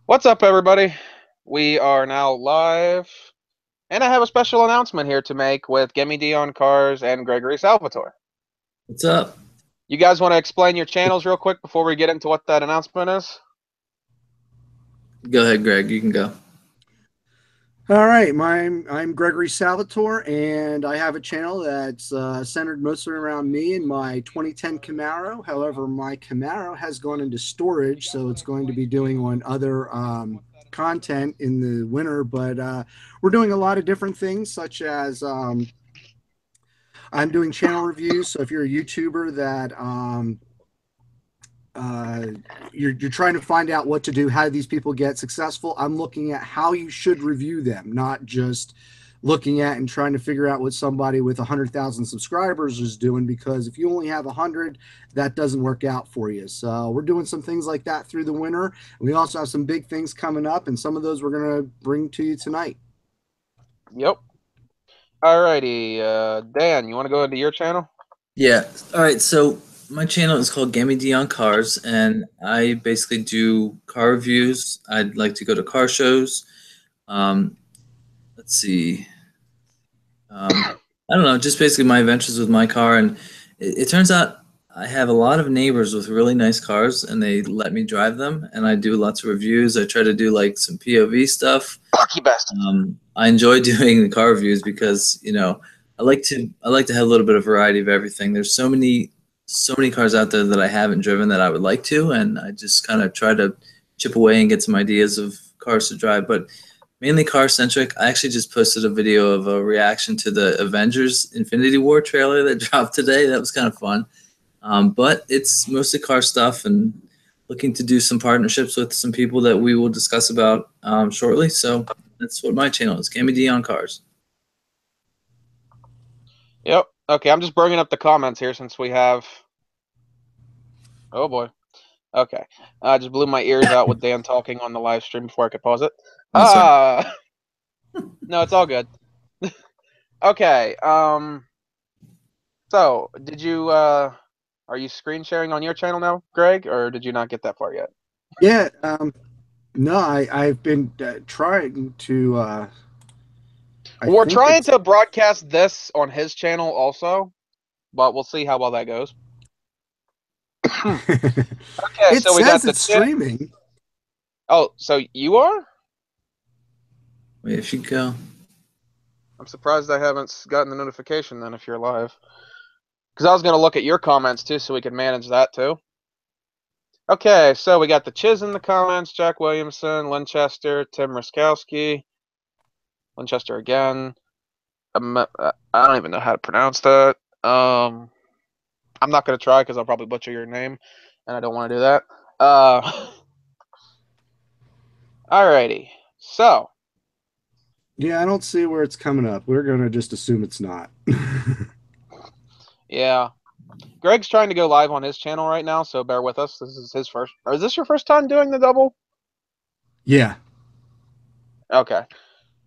What's up, everybody? We are now live, and I have a special announcement here to make with Gimme Dion Cars and Gregory Salvatore. What's up? You guys want to explain your channels real quick before we get into what that announcement is? Go ahead, Greg. You can go. All right, I'm Gregory Salvatore, and I have a channel that's centered mostly around me and my 2010 Camaro. However, my Camaro has gone into storage, so it's going to be doing on other content in the winter. But we're doing a lot of different things, such as I'm doing channel reviews. So if you're a YouTuber that uh, you're trying to find out what to do, how do these people get successful, I'm looking at how you should review them, not just looking at and trying to figure out what somebody with 100,000 subscribers is doing, because if you only have 100, that doesn't work out for you. So we're doing some things like that through the winter. We also have some big things coming up, and some of those we're going to bring to you tonight. Yep. Alrighty, Dan, you want to go into your channel? Yeah. All right. So my channel is called Gimme Dion Cars, and I basically do car reviews. I'd like to go to car shows. Um, let's see. I don't know, just basically my adventures with my car, and it turns out I have a lot of neighbors with really nice cars, and they let me drive them, and I do lots of reviews. I try to do like some POV stuff. Lucky bastard. I enjoy doing the car reviews because I like to have a little bit of variety of everything. There's so many cars out there that I haven't driven that I would like to, and I just kind of try to chip away and get some ideas of cars to drive, but mainly car centric. I actually just posted a video of a reaction to the Avengers Infinity War trailer that dropped today. That was kind of fun. But it's mostly car stuff and looking to do some partnerships with some people that we will discuss about shortly. So that's what my channel is, Gammy D on Cars. Yep. Okay, I'm just bringing up the comments here since we have. Oh boy. Okay. I just blew my ears out with Dan talking on the live stream before I could pause it. I'm sorry. No, it's all good. Okay. So did you are you screen sharing on your channel now, Greg, or did you not get that far yet? Yeah, no, I've been trying to. We're trying to broadcast this on his channel also, but we'll see how well that goes. Okay, It so we got says the it's streaming. Oh, so you are? Wait, if you go. I'm surprised I haven't gotten the notification then if you're live. Because I was going to look at your comments too so we can manage that too. Okay, so we got the Chiz in the comments, Jack Williamson, Linchester, Tim Ruskowski, Winchester again. I don't even know how to pronounce that. I'm not going to try because I'll probably butcher your name, and I don't want to do that. Alrighty, so. Yeah, I don't see where it's coming up. We're going to just assume it's not. Yeah. Greg's trying to go live on his channel right now, so bear with us. This is his first. Or is this your first time doing the double? Yeah. Okay.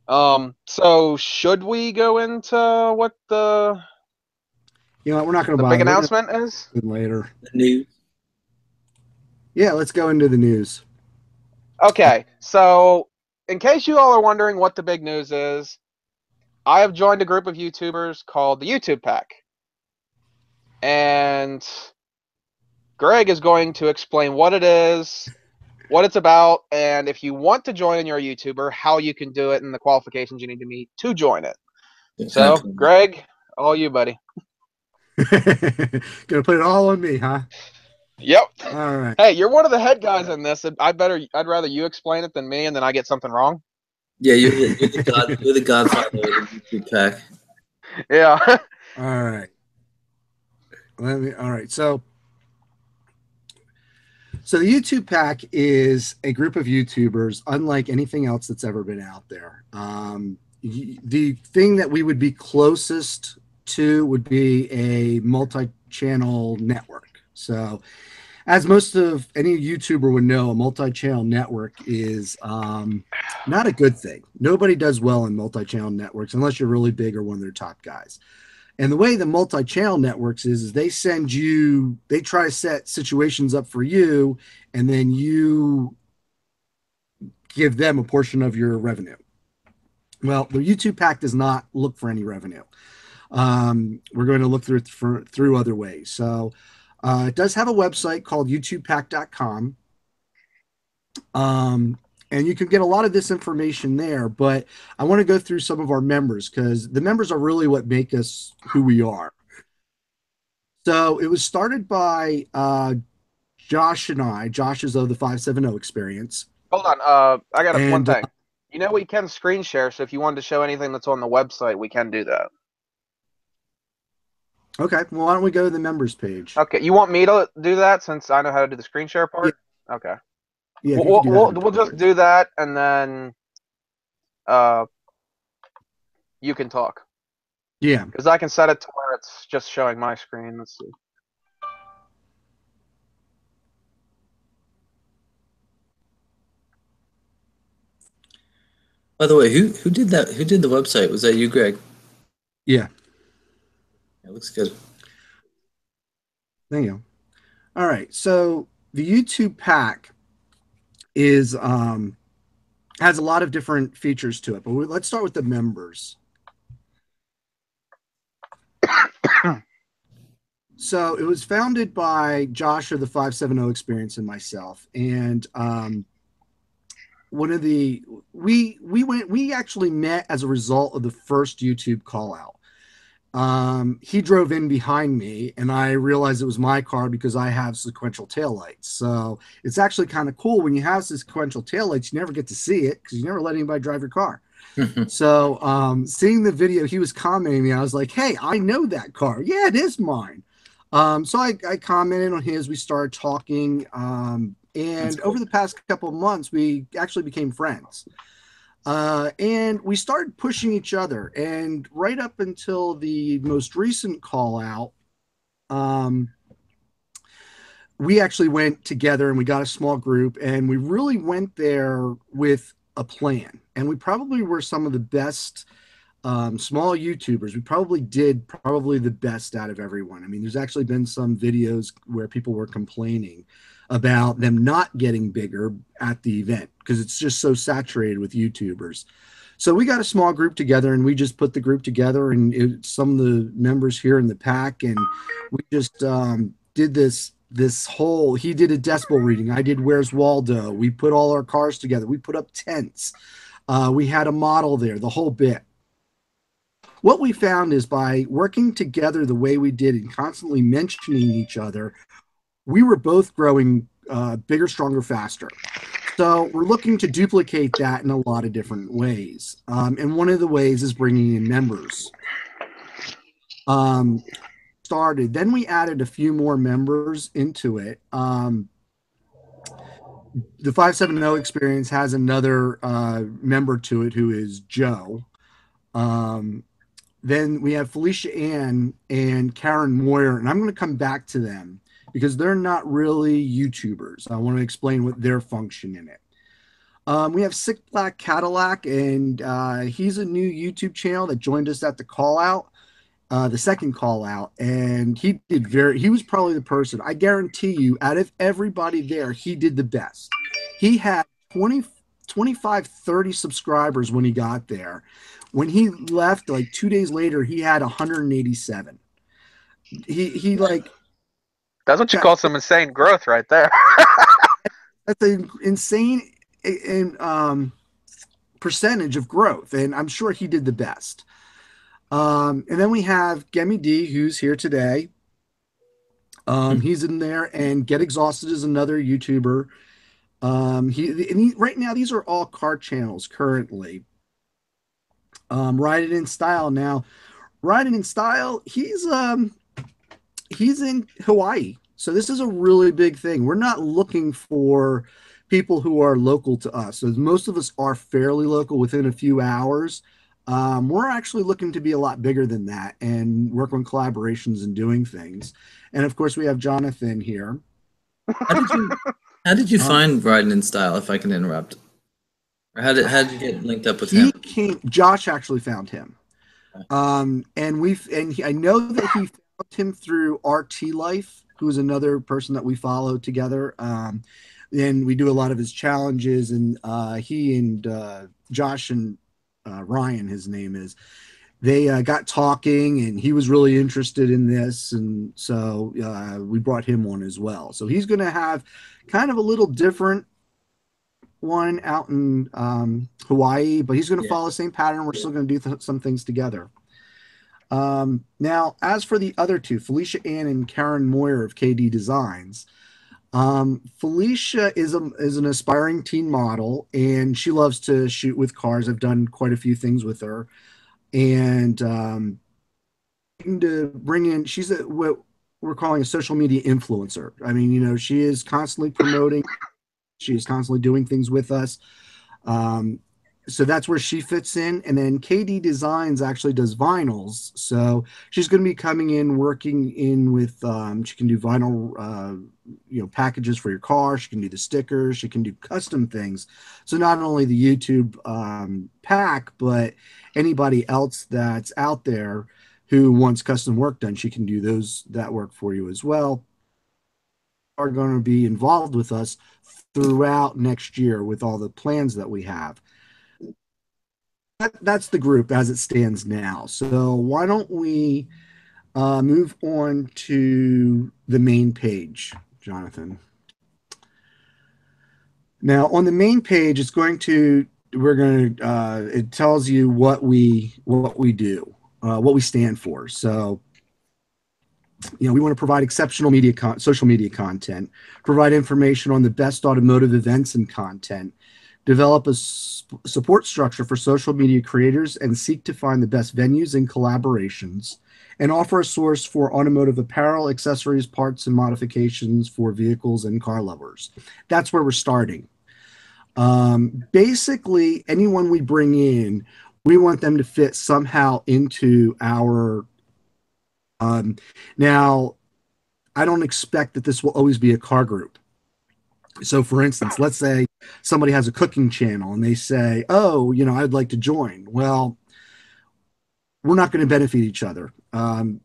So should we go into what the We're not going to buy big announcement is? Later. The news. Yeah, let's go into the news. Okay. So in case you all are wondering what the big news is, I have joined a group of YouTubers called the YouTube Pack. And Greg is going to explain what it is, what it's about, and if you want to join and you're a YouTuber, how you can do it and the qualifications you need to meet to join it. So, Greg, all you, buddy. Gonna put it all on me, huh? Yep. All right. Hey, you're one of the head guys in this. I'd rather you explain it than me, and then I get something wrong. Yeah, you're the godfather of the YouTube Pack. Yeah. All right. All right. So the YouTube Pack is a group of YouTubers unlike anything else that's ever been out there. The thing that we would be closest to would be a multi-channel network. So as most of any YouTuber would know, a multi-channel network is not a good thing. Nobody does well in multi-channel networks unless you're really big or one of their top guys. And the way the multi-channel networks is they try to set situations up for you, and then you give them a portion of your revenue. Well, the YouTube Pact does not look for any revenue. We're going to look through other ways. So it does have a website called youtubepact.com. And you can get a lot of this information there, but I want to go through some of our members because the members are really what make us who we are. So it was started by Josh and I. Josh is of the 570 experience. Hold on. I got one thing. You know, we can screen share, so if you wanted to show anything that's on the website, we can do that. Okay. Well, why don't we go to the members page? Okay. You want me to do that since I know how to do the screen share part? Yeah. Okay. Yeah. We'll just do that, and then you can talk. Yeah. Because I can set it to where it's just showing my screen. Let's see. By the way, who did that? Who did the website? Was that you, Greg? Yeah. It looks good. There you go. All right. So the YouTube Pack is has a lot of different features to it, but let's start with the members. So it was founded by Josh of the 570 experience and myself, and one of the we actually met as a result of the first YouTube call out. He drove in behind me, and I realized it was my car because I have sequential taillights. So it's actually kind of cool when you have sequential taillights, you never get to see it because you never let anybody drive your car. So seeing the video, he was commenting me. I was like, hey, I know that car. Yeah, it is mine. So I commented on his. We started talking. And cool. Over the past couple of months, we actually became friends. And we started pushing each other. And right up until the most recent call out, we actually went together and we got a small group, and we really went there with a plan. And we probably were some of the best small YouTubers. We probably did the best out of everyone. I mean, there's actually been some videos where people were complaining about them not getting bigger at the event because it's just so saturated with YouTubers. So we got a small group together, and we just put the group together, and some of the members here in the pack, and we just did this whole, he did a decibel reading. I did Where's Waldo. We put all our cars together. We put up tents. We had a model there, the whole bit. What we found is by working together the way we did and constantly mentioning each other, we were both growing bigger, stronger, faster. So we're looking to duplicate that in a lot of different ways. And one of the ways is bringing in members. Then we added a few more members into it. The 570 experience has another member to it who is Joe. Then we have Felicia Ann and Karen Moyer, and I'm going to come back to them because they're not really YouTubers. I want to explain what their function in it. We have Sick Black Cadillac, and he's a new YouTube channel that joined us at the call out, the second call out, and he was probably the person, I guarantee you, out of everybody there, he did the best. He had 25, 30 subscribers when he got there. When he left, like 2 days later, he had 187. He like, that's what you call some insane growth right there. That's an insane percentage of growth, and I'm sure he did the best. And then we have Gemi D, who's here today. He's in there, and Get Exhausted is another YouTuber. Right now, these are all car channels currently. Riding in Style. Now, Riding in Style, he's in Hawaii. So this is a really big thing. We're not looking for people who are local to us. So most of us are fairly local within a few hours. We're actually looking to be a lot bigger than that and work on collaborations and doing things. And of course, we have Jonathan here. How did you find Riding in Style, if I can interrupt? Or how did you get linked up with him? Josh actually found him. I know that he found him through RT Life, who is another person that we follow together. And we do a lot of his challenges, and he and Josh and Ryan, his name is, they got talking, and he was really interested in this, and so we brought him on as well. So he's going to have kind of a little different one out in Hawaii, but he's going to Yeah. follow the same pattern. We're still going to do some things together. Now, as for the other two, Felicia Ann and Karen Moyer of KD Designs, Felicia is an aspiring teen model, and she loves to shoot with cars. I've done quite a few things with her, and to bring in, she's what we're calling a social media influencer. I mean, she is constantly promoting, she is constantly doing things with us. Um, so that's where she fits in. And then KD Designs actually does vinyls. So she's going to be coming in, working in with, she can do vinyl, packages for your car. She can do the stickers. She can do custom things. So not only the YouTube pack, but anybody else that's out there who wants custom work done, she can do that work for you as well. Are going to be involved with us throughout next year with all the plans that we have. That's the group as it stands now. So why don't we move on to the main page, Jonathan? Now on the main page, it tells you what we do, what we stand for. So we want to provide exceptional social media content, provide information on the best automotive events and content, develop a support structure for social media creators, and seek to find the best venues and collaborations, and offer a source for automotive apparel, accessories, parts, and modifications for vehicles and car lovers. That's where we're starting. Basically, anyone we bring in, we want them to fit somehow into our now, I don't expect that this will always be a car group. So, for instance, let's say somebody has a cooking channel and they say, "Oh, I'd like to join." Well, we're not going to benefit each other. We're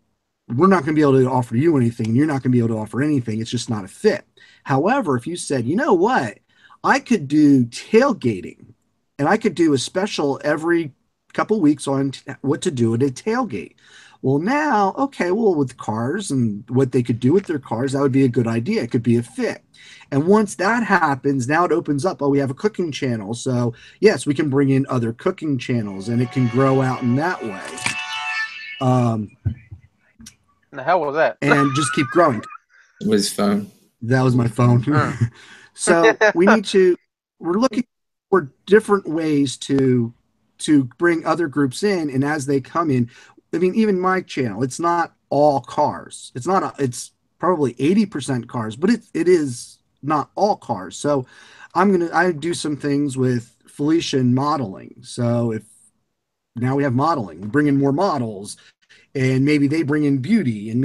not going to be able to offer you anything, and you're not going to be able to offer anything. It's just not a fit. However, if you said, "You know what? I could do tailgating, and I could do a special every couple weeks on what to do at a tailgate." Well, now, okay, well, with cars and what they could do with their cars, that would be a good idea. It could be a fit. And once that happens, now it opens up. Oh, we have a cooking channel. So, yes, we can bring in other cooking channels and it can grow out in that way. The hell was that? And just keep growing. It was phone. That was my phone. So we're looking for different ways to bring other groups in. And as they come in, I mean, even my channel, it's not all cars. It's probably 80% cars, but it is not all cars. So I do some things with Felicia in modeling. So if now we have modeling, we bring in more models, and maybe they bring in beauty and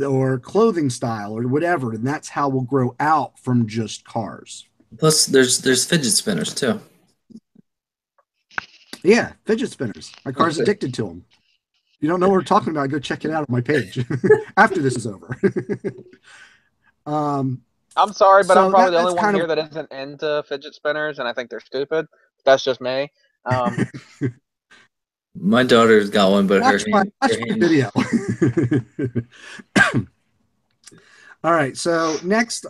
or clothing style or whatever. And that's how we'll grow out from just cars. Plus, there's fidget spinners too. Yeah, fidget spinners. My car's addicted to them. You don't know what we're talking about, go check it out on my page after this is over. I'm sorry, but I'm probably the only one here that isn't into fidget spinners, and I think they're stupid. That's just me. My daughter's got one, but watch my video. All right, so next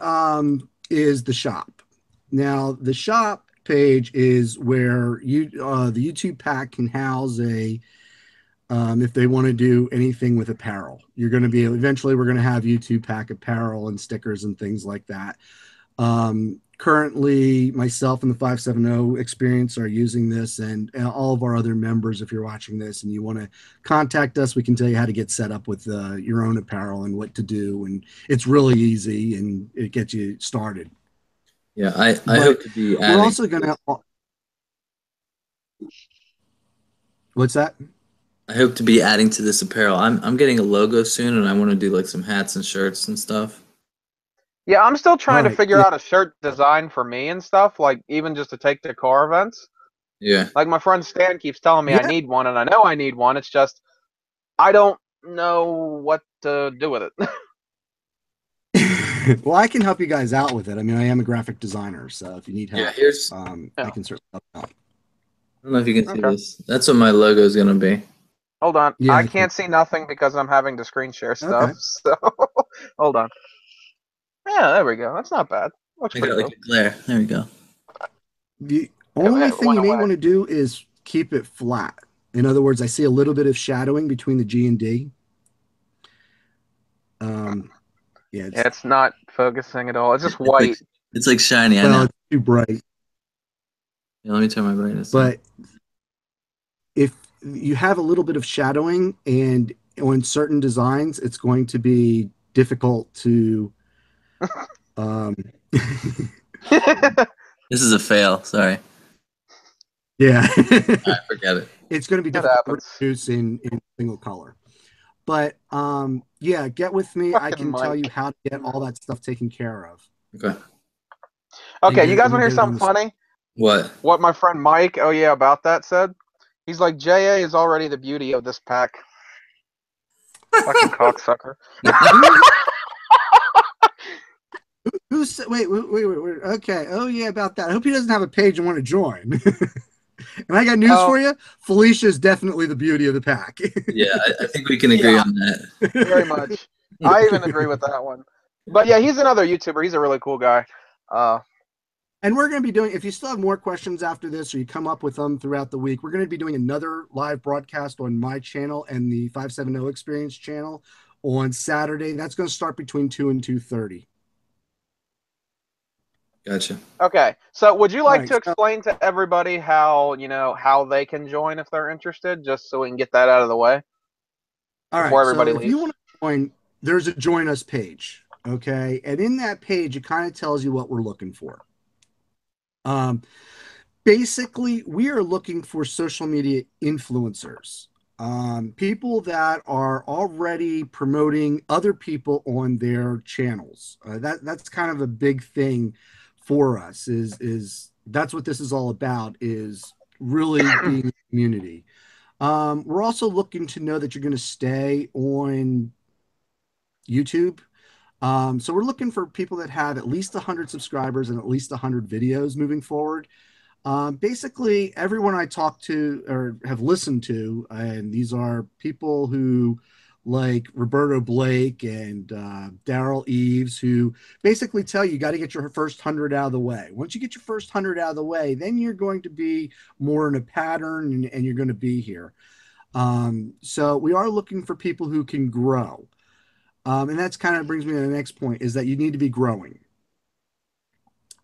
is the shop. Now, the shop page is where the YouTube pack can house if they want to do anything with apparel. Eventually we're going to have YouTube pack apparel and stickers and things like that. Currently, myself and the 570 Experience are using this, and all of our other members, if you're watching this and you want to contact us, we can tell you how to get set up with your own apparel and what to do. And it's really easy, and it gets you started. Yeah, I hope to be adding. We're also going to... What's that? I hope to be adding to this apparel. I'm getting a logo soon, and I want to do like some hats and shirts and stuff. Yeah, I'm still trying to figure out a shirt design for me and stuff, like even just to take to car events. Yeah. Like my friend Stan keeps telling me I Yeah. need one, and I know I need one. It's just I don't know what to do with it. Well, I can help you guys out with it. I mean, I am a graphic designer, so if you need Yeah. help, Here's. I Yeah. can certainly help out. I don't know if you can see Okay. this. That's what my logo is gonna be. Hold on. Yeah, I I can. can't see nothing because I'm having to screen share Okay. stuff. So hold on. Yeah, there we go. That's not bad. Looks I pretty got like dope. a glare. There we go. The only It thing went you may away. want to do is keep it flat. In other words, I see a little bit of shadowing between the G and D. Um, yeah, Yeah, it's not focusing at all. It's just It's like white. it's like shiny. I well, know. it's too bright. Yeah, let me turn my brightness on. But if you have a little bit of shadowing, and on certain designs, it's going to be difficult to. Um, This is a fail. Sorry. yeah, I forget it. it's going to be It difficult to happens. reproduce in single color. But yeah, get with me. I Fucking can tell you Mike. how to get all that stuff taken care of Okay. and Okay, get you it guys and want to hear get it on something the. funny? What? What my friend Mike, oh yeah, about that said? He's like, JA is already the beauty of this pack. Fucking cocksucker. Who's wait. Okay. Oh yeah, about that. I hope he doesn't have a page and want to join. And I got news Oh, for you. Felicia is definitely the beauty of the pack. Yeah, I think we can agree yeah, on that. very much. I even agree with that one. But yeah, he's another YouTuber. He's a really cool guy. Uh, And we're going to be doing, if you still have more questions after this or you come up with them throughout the week, we're going to be doing another live broadcast on my channel and the 570 Experience channel on Saturday. That's going to start between 2 and 2:30. Gotcha. okay, so would you All like right. to So, explain to everybody how, how they can join if they're interested, just so we can get that out of the way all before right. So everybody if you leaves? want to join, there's a join us page. Okay. And in that page, it kind of tells you what we're looking for. Um, Basically, we are looking for social media influencers, people that are already promoting other people on their channels. That's kind of a big thing for us. Is that's what this is all about? Is really being a community. We're also looking to know that you're going to stay on YouTube. So we're looking for people that have at least 100 subscribers and at least 100 videos moving forward. Basically, everyone I talk to or have listened to, and these are people who like Roberto Blake and Daryl Eves, who basically tell you got to get your first 100 out of the way. Once you get your first 100 out of the way, then you're going to be more in a pattern and you're going to be here. So we are looking for people who can grow. And that's kind of brings me to the next point is that you need to be growing.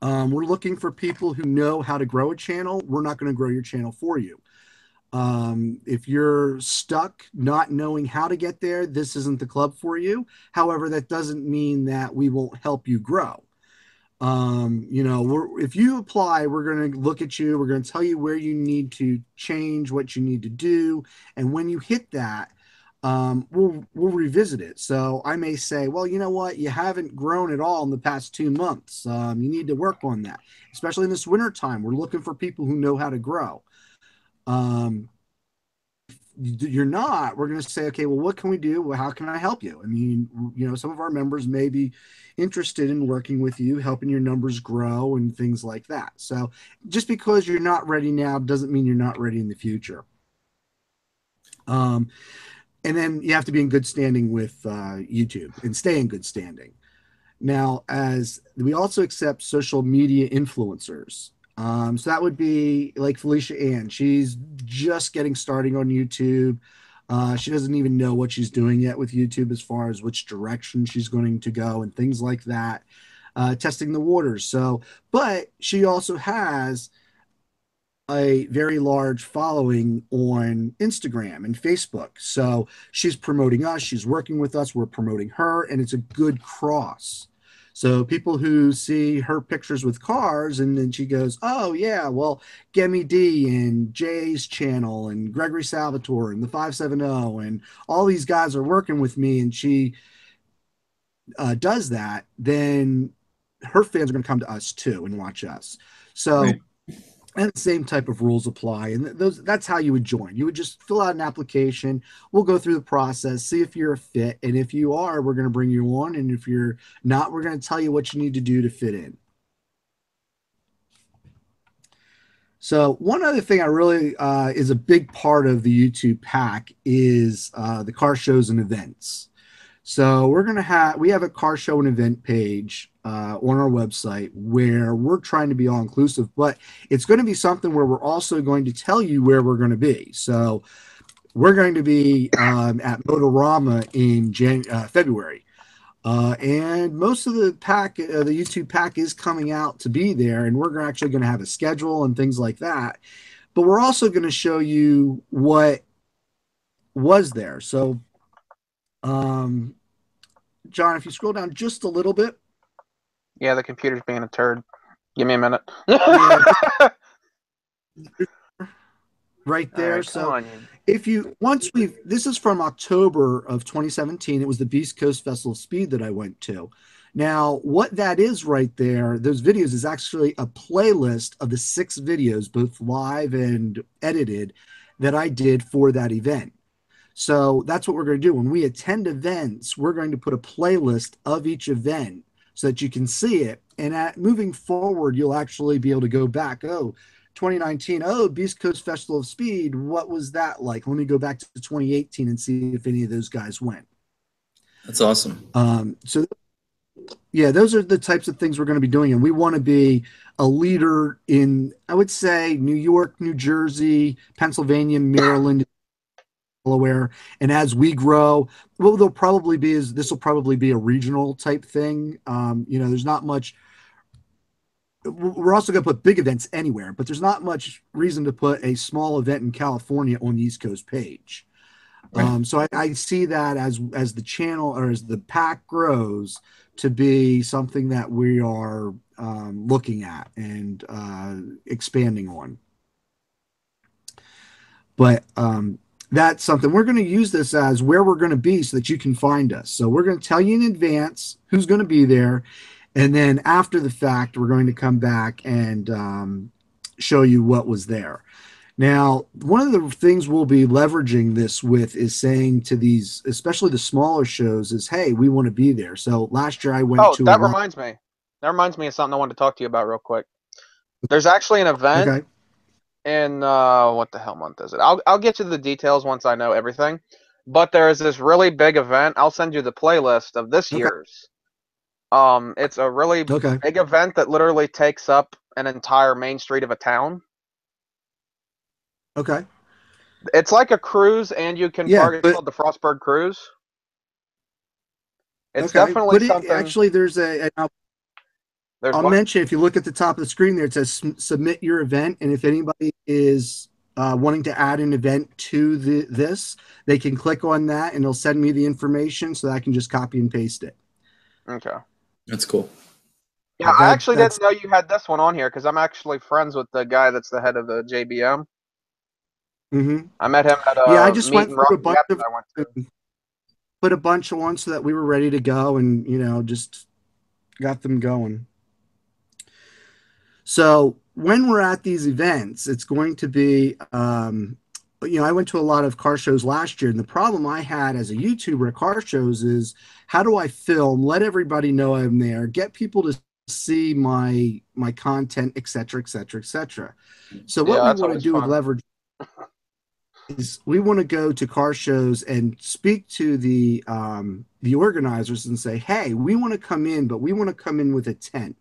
We're looking for people who know how to grow a channel. We're not going to grow your channel for you. If you're stuck not knowing how to get there, this isn't the club for you. However, that doesn't mean that we won't help you grow. If you apply, we're going to look at you. We're going to tell you where you need to change, what you need to do. And when you hit that, we'll revisit it. So I may say, well, you know what, you haven't grown at all in the past 2 months. You need to work on that, especially in this winter time. We're looking for people who know how to grow. Um, you're not, we're going to say, okay, well, what can we do? Well, how can I help you? I mean, some of our members may be interested in working with you, helping your numbers grow and things like that. So just because you're not ready now doesn't mean you're not ready in the future. And then you have to be in good standing with YouTube and stay in good standing. Now, as we also accept social media influencers. So that would be like Felicia Ann. She's just getting starting on YouTube. She doesn't even know what she's doing yet with YouTube as far as which direction she's going to go and things like that, testing the waters. So, but she also has a very large following on Instagram and Facebook. So she's promoting us, she's working with us, we're promoting her, and it's a good cross. So people who see her pictures with cars and then she goes, oh yeah, well, Gemi D and Jay's channel and Gregory Salvatore and the 570 and all these guys are working with me and she does that, then her fans are going to come to us too and watch us. So Right. And the same type of rules apply. And that's how you would join. You would just fill out an application. We'll go through the process, see if you're a fit. And if you are, we're going to bring you on. And if you're not, we're going to tell you what you need to do to fit in. So one other thing I really is a big part of the YouTube pack is the car shows and events. So we have a car show and event page on our website where we're trying to be all inclusive, but it's going to be something where we're also going to tell you where we're going to be. So we're going to be at Motorama in February. And most of the pack, the YouTube pack is coming out to be there, and we're actually going to have a schedule and things like that. But we're also going to show you what was there. So, John, if you scroll down just a little bit. Yeah, the computer's being a turd. Give me a minute. Yeah, right there. Right, so this is from October of 2017. It was the Beast Coast Festival of Speed that I went to. Now, what that is right there, those videos is actually a playlist of the 6 videos, both live and edited, that I did for that event. So that's what we're going to do. When we attend events, we're going to put a playlist of each event so that you can see it. And moving forward, you'll actually be able to go back. 2019, Beast Coast Festival of Speed, what was that like? Let me go back to 2018 and see if any of those guys went. That's awesome. So, yeah, those are the types of things we're going to be doing. And we want to be a leader in, I would say, New York, New Jersey, Pennsylvania, Maryland, Delaware. And as we grow, what they'll probably be is this will probably be a regional type thing. There's not much. We're also going to put big events anywhere, but there's not much reason to put a small event in California on the East Coast page. Right. So I see that as the channel or as the pack grows to be something that we are looking at and expanding on. But that's something we're going to use this as where we're going to be so that you can find us. So we're going to tell you in advance who's going to be there. And then after the fact, we're going to come back and show you what was there. Now, one of the things we'll be leveraging this with is saying to these, especially the smaller shows, is, hey, we want to be there. So last year I went to. That reminds me. That reminds me of something I wanted to talk to you about real quick. There's actually an event. Okay. In what the hell month is it? I'll get you the details once I know everything. But there is this really big event. I'll send you the playlist of this year's. It's a really big event that literally takes up an entire main street of a town. Okay. It's like a cruise, and you can park. It's called the Frostburg Cruise. It's definitely something. Actually, there's I'll mention, if you look at the top of the screen there, it says submit your event. And if anybody is wanting to add an event to this, they can click on that and it'll send me the information so that I can just copy and paste it. Okay. That's cool. Yeah, I actually didn't know you had this one on here because I'm actually friends with the guy that's the head of the JBM. Mm-hmm. I met him at a I just went through a bunch of put a bunch on so that we were ready to go and, just got them going. So when we're at these events, it's going to be, I went to a lot of car shows last year, and the problem I had as a YouTuber at car shows is how do I film, let everybody know I'm there, get people to see my content, et cetera, et cetera, et cetera. So what we want to do with leverage is we want to go to car shows and speak to the organizers and say, hey, we want to come in, but we want to come in with a tent.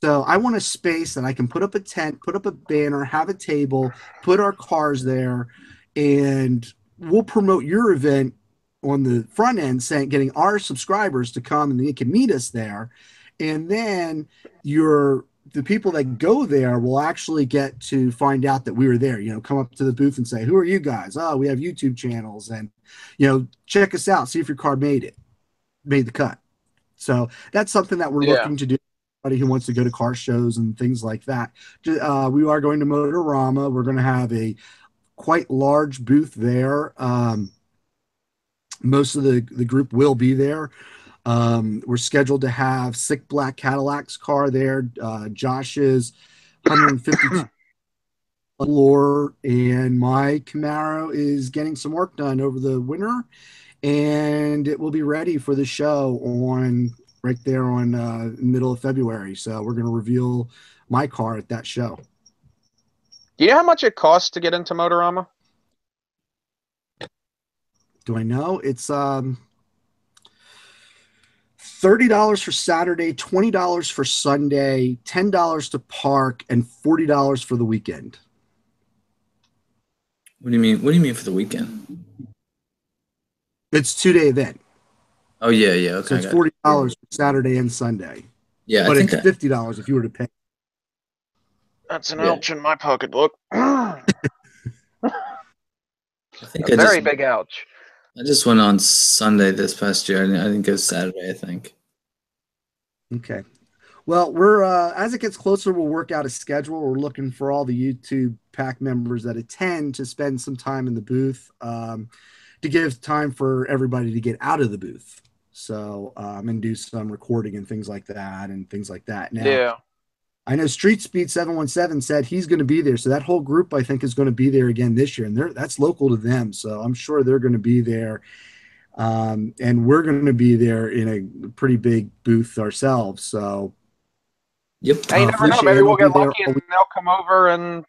So I want a space that I can put up a tent, put up a banner, have a table, put our cars there, and we'll promote your event on the front end, getting our subscribers to come and they can meet us there. And then the people that go there will actually get to find out that we were there, come up to the booth and say, who are you guys? Oh, we have YouTube channels and, check us out, see if your car made the cut. So that's something that we're looking to do. Who wants to go to car shows and things like that. We are going to Motorama. We're going to have a quite large booth there. Most of the group will be there. We're scheduled to have Sick Black Cadillac's car there. Josh's 150 lore, and my Camaro is getting some work done over the winter, and it will be ready for the show on right there on middle of February. So we're going to reveal my car at that show. Do you know how much it costs to get into Motorama? Do I know? It's $30 for Saturday, $20 for Sunday, $10 to park, and $40 for the weekend. What do you mean? What do you mean for the weekend? It's 2-day event. Oh yeah, yeah. Okay, So it's $40 for Saturday and Sunday. Yeah, But I think it's $50 if you were to pay. That's an Yeah. ouch in my pocketbook. A I think very big ouch. I just went on Sunday this past year. I didn't go Saturday, I think. Okay. Well, we're as it gets closer, we'll work out a schedule. We're looking for all the YouTube Pact members that attend to spend some time in the booth, to give time for everybody to get out of the booth. So and do some recording and things like that Now, Yeah. I know Street Speed 717 said he's going to be there, so that whole group I think is going to be there again this year, and that's local to them. So I'm sure they're going to be there. And we're going to be there in a pretty big booth ourselves. So, Yep. Hey, you never know. Felicia Maybe Ann we'll will be get there lucky all and they'll come over and,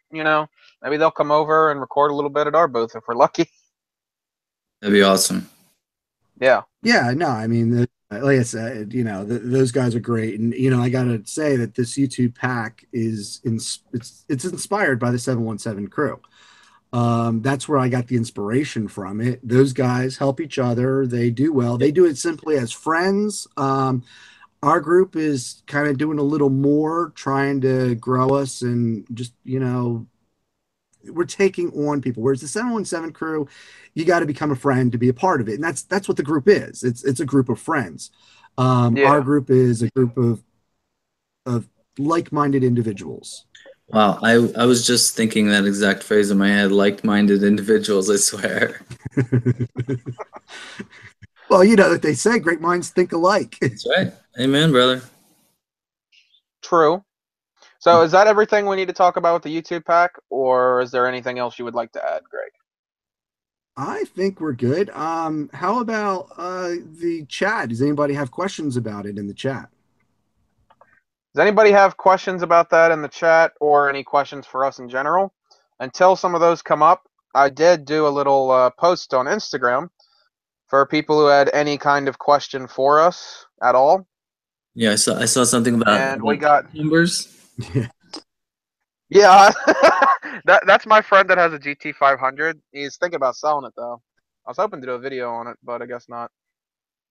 maybe they'll come over and record a little bit at our booth if we're lucky. That'd be awesome. Yeah. Yeah, no, I mean, like I said, those guys are great, and I got to say that this YouTube pack it's inspired by the 717 crew. That's where I got the inspiration from it. Those guys help each other. They do well. They do it simply as friends. Our group is kind of doing a little more, trying to grow us, and just we're taking on people. Whereas the 717 crew, you got to become a friend to be a part of it, and that's what the group is. It's a group of friends. Yeah. Our group is a group of like-minded individuals. Wow, I was just thinking that exact phrase in my head, like-minded individuals, I swear. Well, you know that they say great minds think alike. That's right. Amen, brother. True. So is that everything we need to talk about with the YouTube pack, or is there anything else you would like to add, Greg? I think we're good. How about the chat? Does anybody have questions about it in the chat? Does anybody have questions about that in the chat or any questions for us in general? Until some of those come up, I did do a little post on Instagram for people who had any kind of question for us at all. Yeah, I saw something And we got numbers. Yeah, that's my friend that has a GT500. He's thinking about selling it though. I was hoping to do a video on it, but I guess not.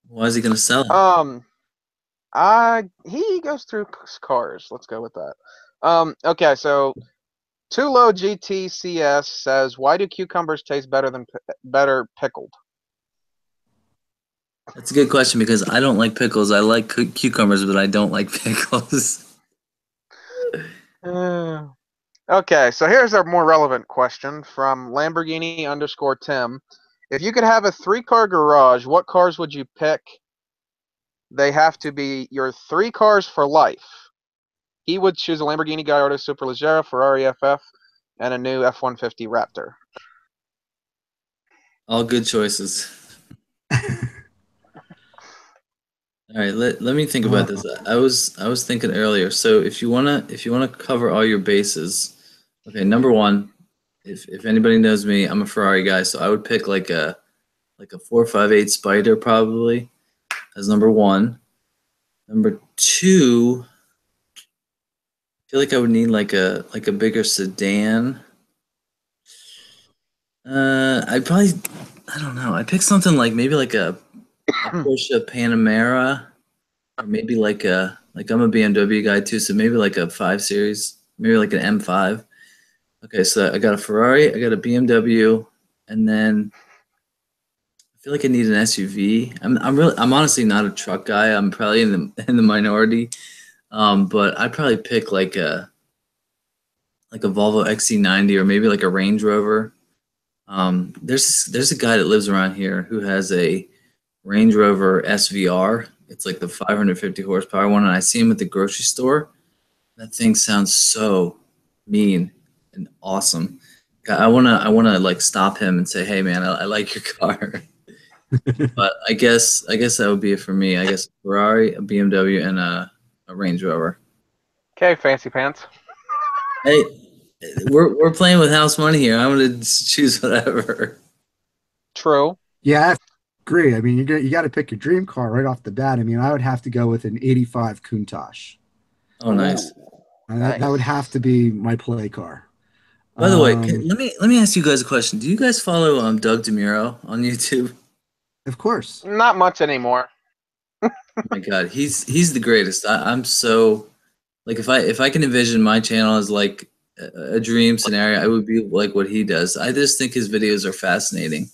Why is he gonna sell it? He goes through cars. Let's go with that. Okay, so Too Low GTCS says, "Why do cucumbers taste better pickled?" That's a good question because I don't like pickles. I like cucumbers, but I don't like pickles. Okay, so here's a more relevant question from Lamborghini_Tim. If you could have a 3-car garage, what cars would you pick? They have to be your 3 cars for life. He would choose a Lamborghini Gallardo Superleggera, Ferrari FF, and a new F-150 Raptor. All good choices. All right, let me think about this. I was thinking earlier. So if you wanna cover all your bases, okay. Number one, if anybody knows me, I'm a Ferrari guy, so I would pick like a 458 Spider probably as number one. Number two, I feel like I would need like a bigger sedan. I don't know. I pick something like maybe like a Porsche Panamera, or maybe I'm a BMW guy too, so maybe like a 5 Series, maybe like an M5. Okay, so I got a Ferrari, I got a BMW, and then I feel like I need an SUV. I'm honestly not a truck guy. I'm probably in the minority, but I'd probably pick like a Volvo XC90 or maybe like a Range Rover. There's a guy that lives around here who has a Range Rover SVR. It's like the 550 horsepower one, and I see him at the grocery store. That thing sounds so mean and awesome. I wanna like stop him and say, hey man, I like your car. But I guess that would be it for me. I guess a Ferrari, a BMW, and a Range Rover. Okay, fancy pants. Hey, we're playing with house money here. I'm gonna choose whatever. True. Yeah, I agree. I mean, you got to pick your dream car right off the bat. I mean, I would have to go with an '85 Countach. Oh, nice. Ooh, And that would nice. have to be my play car. By the way, Um, let me ask you guys a question. Do you guys follow Doug DeMuro on YouTube? of course. Not much anymore. Oh my God, he's the greatest. I'm so like if I can envision my channel as like a dream scenario, I would be like what he does. I just think his videos are fascinating.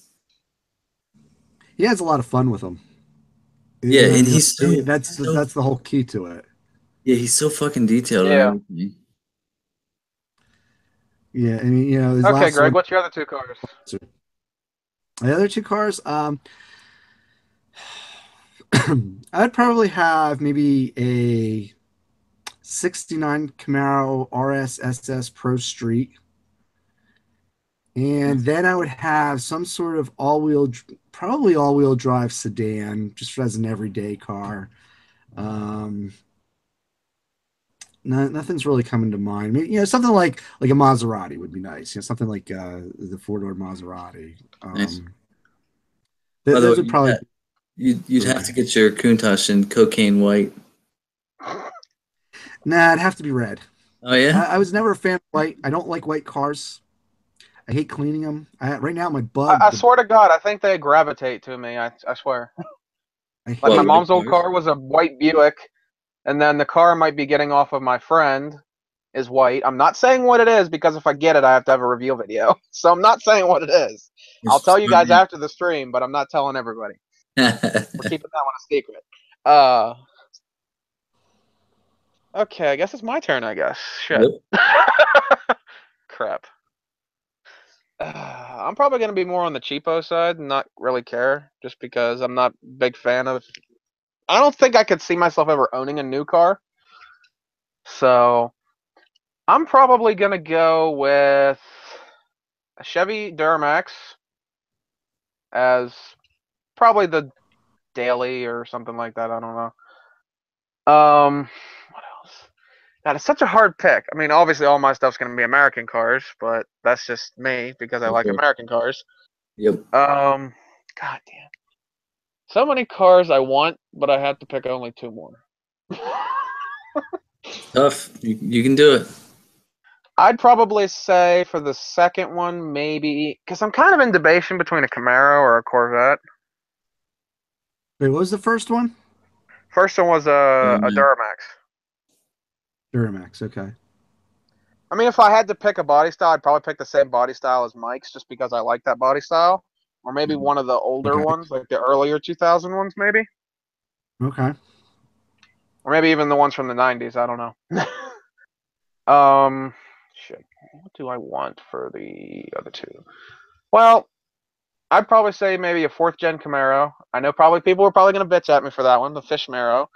He has a lot of fun with them. Yeah, and That's the whole key to it. yeah, he's so fucking detailed and Yeah. everything. Yeah, I mean, his Okay, last Greg, one. what's your other two cars? The other two cars, I'd probably have maybe a '69 Camaro RS SS Pro Street, and then I would have some sort of probably all-wheel drive sedan, just as an everyday car. Um, nothing's really coming to mind. Maybe, something like a Maserati would be nice. Something like the four-door Maserati. Nice. Um, By the way, those would probably be you'd have three. to get your Countach in cocaine white. Nah, it'd have to be red. Oh yeah? I was never a fan of white. I don't like white cars. I hate cleaning them. Right now, my I bug. swear to God, I think they gravitate to me. I swear. I Like my What, hate. white mom's old cars? car was a white Buick, and then the car I might be getting off of my friend is white. I'm not saying what it is because if I get it, I have to have a review video. So I'm not saying what it is. I'll It's tell you guys after the stream, but I'm not telling everybody. We're keeping that one a secret. Okay, I guess it's my turn. I guess. Shit. Yep. Crap. I'm probably gonna be more on the cheapo side and not really care, just because I'm not a big fan of. I don't think I could see myself ever owning a new car. So I'm probably gonna go with a Chevy Duramax as probably the daily or something like that. I don't know. What else? God, it's such a hard pick. I mean, obviously, all my stuff's gonna be American cars, but that's just me because I For like sure. American cars. Yep. God damn, so many cars I want, but I have to pick only two more. Tough. You can do it. I'd probably say for the second one, maybe because I'm kind of in debate between a Camaro or a Corvette. Wait, what was the first one? First one was a Duramax. Duramax. Okay. I mean, if I had to pick a body style, I'd probably pick the same body style as Mike's, just because I like that body style, or maybe Mhm. one of the older Okay. ones, like the earlier 2000 ones, maybe, Okay. or maybe even the ones from the 90s. I don't know. Shit. What do I want for the other two? Well, I'd probably say maybe a fourth gen Camaro. I know probably people are probably gonna bitch at me for that one, the Fish Marrow.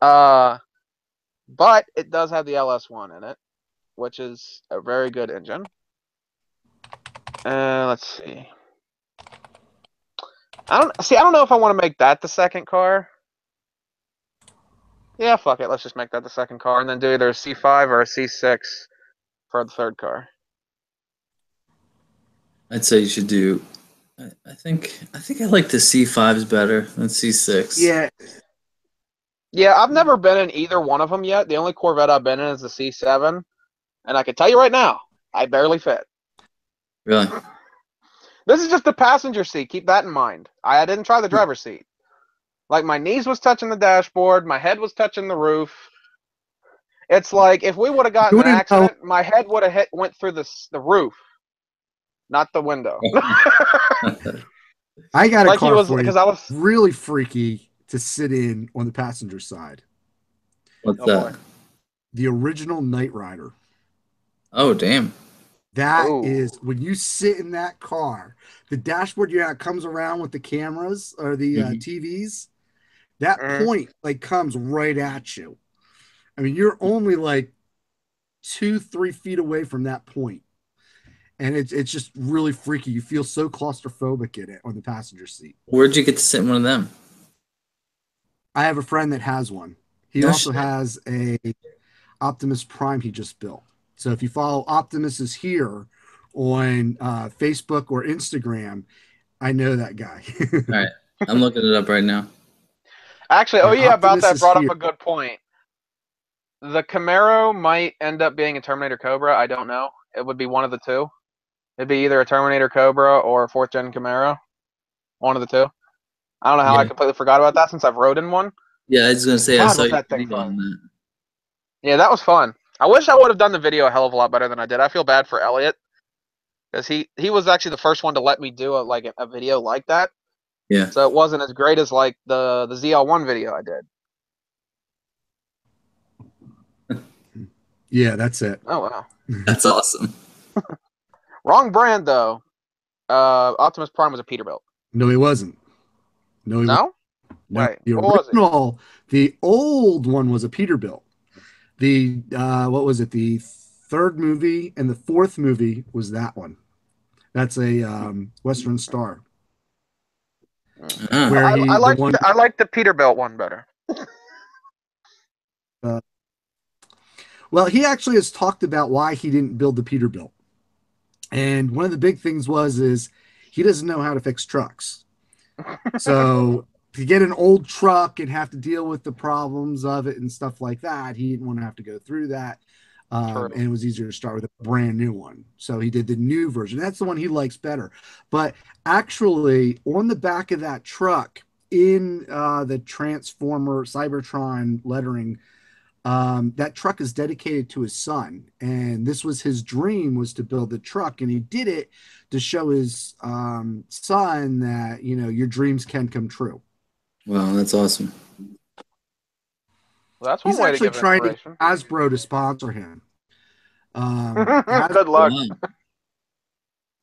Uh, but it does have the LS1 in it, which is a very good engine. Let's see. I don't know if I want to make that the second car. Yeah, fuck it. Let's just make that the second car, and then do either a C5 or a C6 for the third car. I'd say you should do. I think I like the C5s better than C6. Yeah. Yeah, I've never been in either one of them yet. The only Corvette I've been in is the C7, and I can tell you right now, I barely fit. Really? This is just the passenger seat. Keep that in mind. I didn't try the driver's seat. Like my knees was touching the dashboard, my head was touching the roof. It's like if we would have gotten You in an wouldn't know. accident, my head would have went through the roof, not the window. I got a Like he car was, for you. because I was. Really freaky to sit in on the passenger side. What's Oh boy. that? The original Knight Rider. Oh, damn. That Oh. is when you sit in that car, the dashboard, it comes around with the cameras or the Mhm. TVs. That Mm-hmm. point like comes right at you. I mean, you're only like 2-3 feet away from that point, and it's just really freaky. You feel so claustrophobic in it on the passenger seat. Where'd you get to sit in one of them? I have a friend that has one. He No also shit. has a Optimus Prime he just built. So if you follow Optimus is here on Facebook or Instagram, I know that guy. All right, I'm looking it up right now. Actually, oh Yeah, yeah, about Optimus that is brought up here. a good point. The Camaro might end up being a Terminator Cobra. I don't know. It would be one of the two. It'd be either a Terminator Cobra or a fourth gen Camaro. One of the two. I don't know how I Yeah, completely forgot about that since I've rode in one. yeah. I was gonna say I God, saw was your that thing video fun? on that. Yeah, that was fun. I wish I would have done the video a hell of a lot better than I did. I feel bad for Elliot because he was actually the first one to let me do a video like that. Yeah, So it wasn't as great as like the ZL1 video I did. Yeah, that's it. Oh wow, that's awesome. wrong brand though. Optimus Prime was a Peterbilt. No, he wasn't. No, he wasn't. No, No, wait, the what was he? original, the old one was a Peterbilt. The what was it? The third movie and the fourth movie was that one. That's a Western Star, Ah, where he the one. I like the Peterbilt one better. Uh, well, he actually has talked about why he didn't build the Peterbilt, and one of the big things is he doesn't know how to fix trucks. So to get an old truck and have to deal with the problems of it and stuff like that, he didn't want to have to go through that. True. And it was easier to start with a brand new one. So he did the new version. That's the one he likes better. But actually, on the back of that truck, in the Transformer Cybertron lettering, that truck is dedicated to his son, and this was his dream, was to build the truck, and he did it to show his son that your dreams can come true. wow, that's awesome. Well, that's one He's way to actually give trying to get inspiration. Hasbro to sponsor him. Hasbro, Good luck. Wow.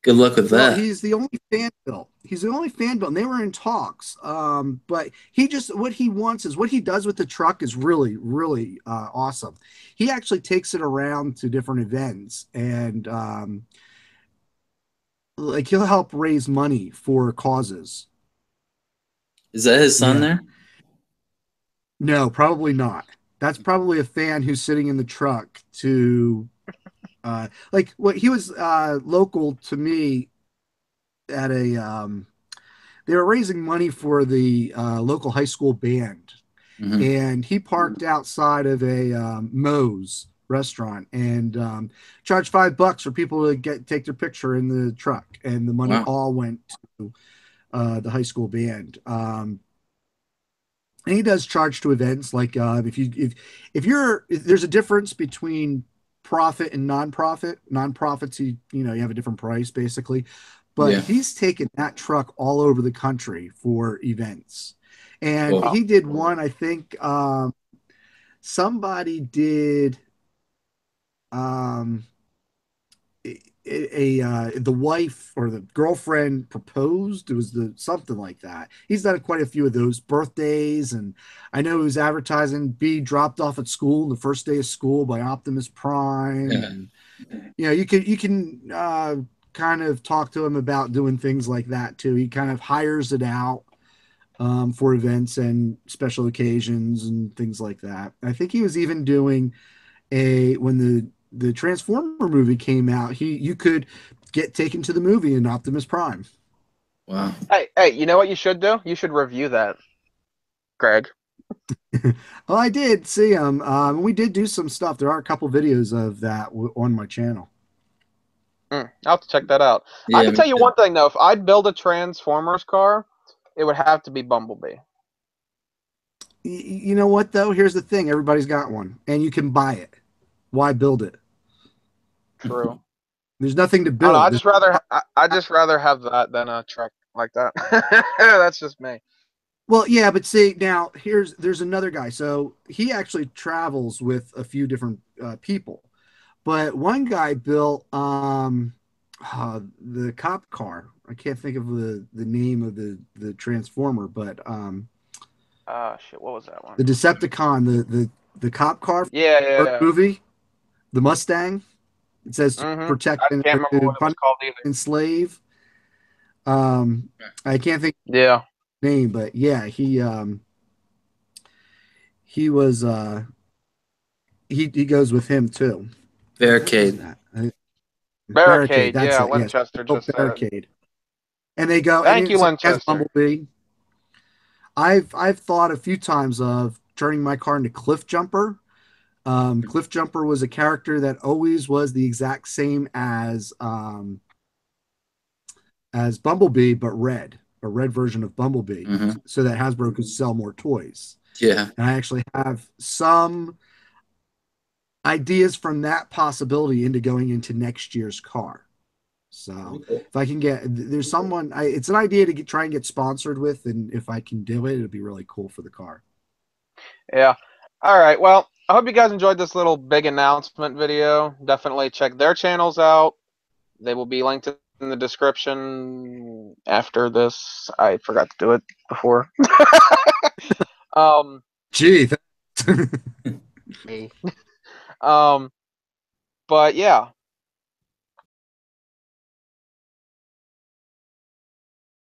Good luck with well, that. he's the only fan built. He's the only fan built, and they were in talks. But he just what he wants is what he does with the truck is really, really awesome. He actually takes it around to different events, and like he'll help raise money for causes. Is that his son Yeah. there? No, probably not. That's probably a fan who's sitting in the truck to like what he was local to me at a they were raising money for the local high school band, Hmm. and he parked outside of a Moe's restaurant and charged $5 for people to take their picture in the truck, and the money Wow. all went to the high school band. And he does charge to events like if there's a difference between profit and nonprofit. Nonprofits, you have a different price basically, but Yeah. he's taken that truck all over the country for events, and Cool. he did one. I think somebody did um, the wife or the girlfriend proposed. It was the something like that. He's done quite a few of those birthdays, and I know he was advertising be dropped off at school the first day of school by Optimus Prime. Yeah. And you can kind of talk to him about doing things like that too. He kind of hires it out for events and special occasions and things like that. I think he was even doing when the Transformer movie came out, you could get taken to the movie in Optimus Prime. Wow. Hey, you know what you should do? You should review that, Greg. Well, I did see him. We did do some stuff. There are a couple videos of that on my channel. I'll have to check that out. I Yeah. can tell you one thing though. If I'd build a Transformers car, it would have to be Bumblebee. You know what though? Here's the thing: everybody's got one, and you can buy it. Why build it? True. There's nothing to I don't know. build. I just rather have that than a truck like that. That's just me. Well, yeah, but see now there's another guy. So he actually travels with a few different people, but one guy built the cop car. I can't think of the name of the transformer, but Ah, shit. What was that one? the Decepticon, the cop car Yeah, yeah, first yeah. movie. the Mustang. It says to protect I and can't remember what it was punish called either. enslave. I can't think Yeah. of the name, but yeah, he was he goes with him too. What is Barricade. that? Barricade. Barricade. That's Yeah, it. Yes. Winchester Oh, just said it. Barricade. And they go, and Thank you, it's as Winchester. Bumblebee. I've thought a few times of turning my car into Cliff Jumper. Cliff Jumper was a character that always was the exact same as Bumblebee, but a red version of Bumblebee, so that Hasbro could sell more toys. Yeah. And I actually have some ideas from that possibility into going into next year's car. So if I can get, there's someone, it's an idea to try and get sponsored with, and if I can do it, it'll be really cool for the car. Yeah. All right. Well, I hope you guys enjoyed this little big announcement video. Definitely check their channels out. They will be linked in the description after this. I forgot to do it before. Gee. Me. But yeah,